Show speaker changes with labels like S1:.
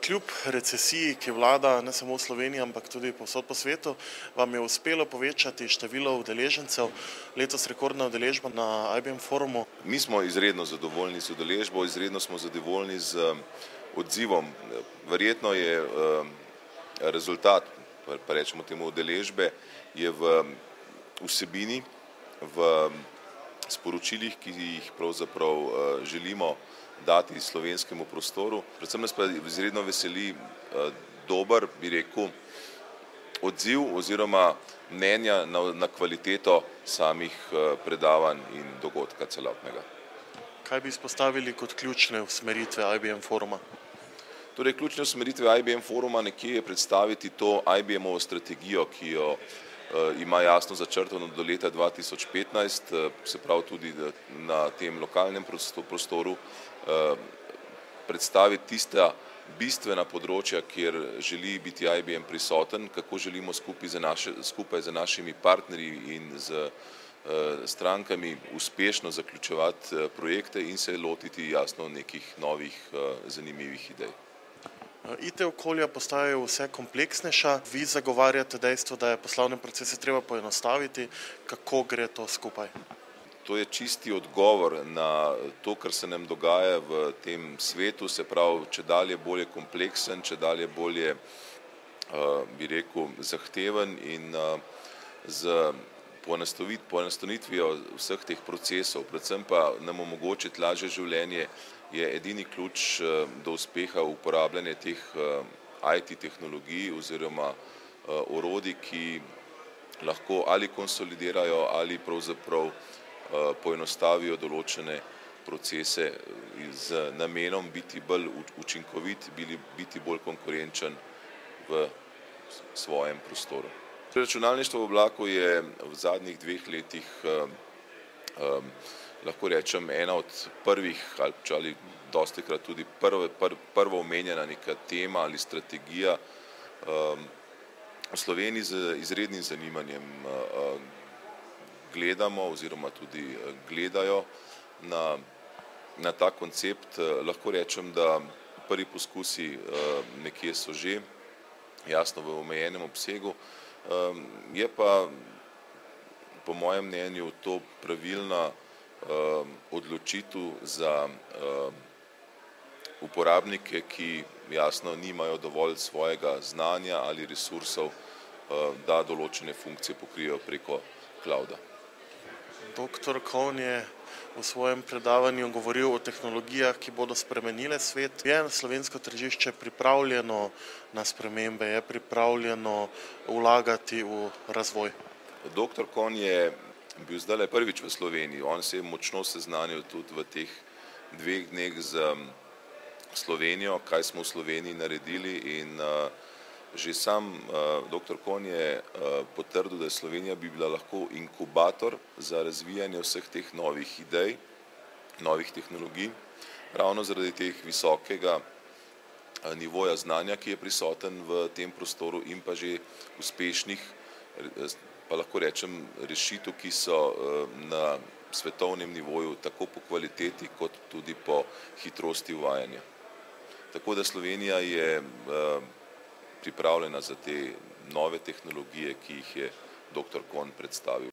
S1: Kljub recesiji, ki vlada ne samo v Sloveniji, ampak tudi povsod po svetu, vam je uspelo povečati število udeležencev, letos rekordna udeležba na IBM forumu.
S2: Mi smo izredno zadovoljni z udeležbo, izredno smo zadovoljni z odzivom. Verjetno je rezultat, pa rečemo temu udeležbe, je v vsebini, v sporočilih, ki jih pravzaprav želimo dati slovenskemu prostoru. Predvsem nas pa izredno veseli dober, bi rekel, odziv oziroma mnenja na kvaliteto samih predavanj in dogodka celotnega.
S1: Kaj bi izpostavili kot ključne usmeritve IBM foruma?
S2: Torej, ključne usmeritve IBM foruma nekje je predstaviti to IBM-ovo strategijo, ki jo ima jasno začrtano do leta 2015, se pravi tudi na tem lokalnem prostoru, predstaviti tista bistvena področja, kjer želi biti IBM prisoten, kako želimo skupaj z našimi partnerji in z strankami uspešno zaključevati projekte in se lotiti jasno nekih novih zanimivih idej.
S1: IT okolja postajajo vse kompleksnejša, vi zagovarjate dejstvo, da je poslovne procese treba poenostaviti. Kako gre to skupaj?
S2: To je čisti odgovor na to, kar se nam dogaja v tem svetu, se pravi, čedalje bolje kompleksen, čedalje bolje, bi rekel, zahteven in z poenostavitvijo vseh teh procesov, predvsem pa nam omogočiti lažje življenje, je edini ključ do uspeha uporabljanja teh IT tehnologij oziroma orodij, ki lahko ali konsolidirajo ali pravzaprav poenostavijo določene procese z namenom biti bolj učinkovit, biti bolj konkurenčen v svojem prostoru. Računalništvo v oblaku je v zadnjih 2 letih, lahko rečem, ena od prvih ali dostikrat tudi prva omenjena neka tema ali strategija. V Sloveniji z izrednim zanimanjem gledamo oziroma tudi gledajo na ta koncept. Lahko rečem, da prvi poskusi nekje so že, jasno v omejenem obsegu, je pa po mojem mnenju to pravilna odločitev za uporabnike, ki jasno nimajo dovolj svojega znanja ali resursov, da določene funkcije pokrijejo preko clouda.
S1: Doktor Kohn je v svojem predavanju govoril o tehnologijah, ki bodo spremenile svet. Je slovensko tržišče pripravljeno na spremembe, je pripravljeno vlagati v razvoj?
S2: Doktor Kohn je bil zdajle prvič v Sloveniji. On se je močno seznanil tudi v teh 2 dneh z Slovenijo, kaj smo v Sloveniji naredili, in že sam doktor Kohn je potrdil, da Slovenija bi bila lahko inkubator za razvijanje vseh teh novih idej, novih tehnologij, ravno zaradi teh visokega nivoja znanja, ki je prisoten v tem prostoru, in pa že uspešnih, pa lahko rečem, rešitev, ki so na svetovnem nivoju tako po kvaliteti kot tudi po hitrosti uvajanja. Tako da Slovenija je pripravljena za te nove tehnologije, ki jih je doktor Kohn predstavil.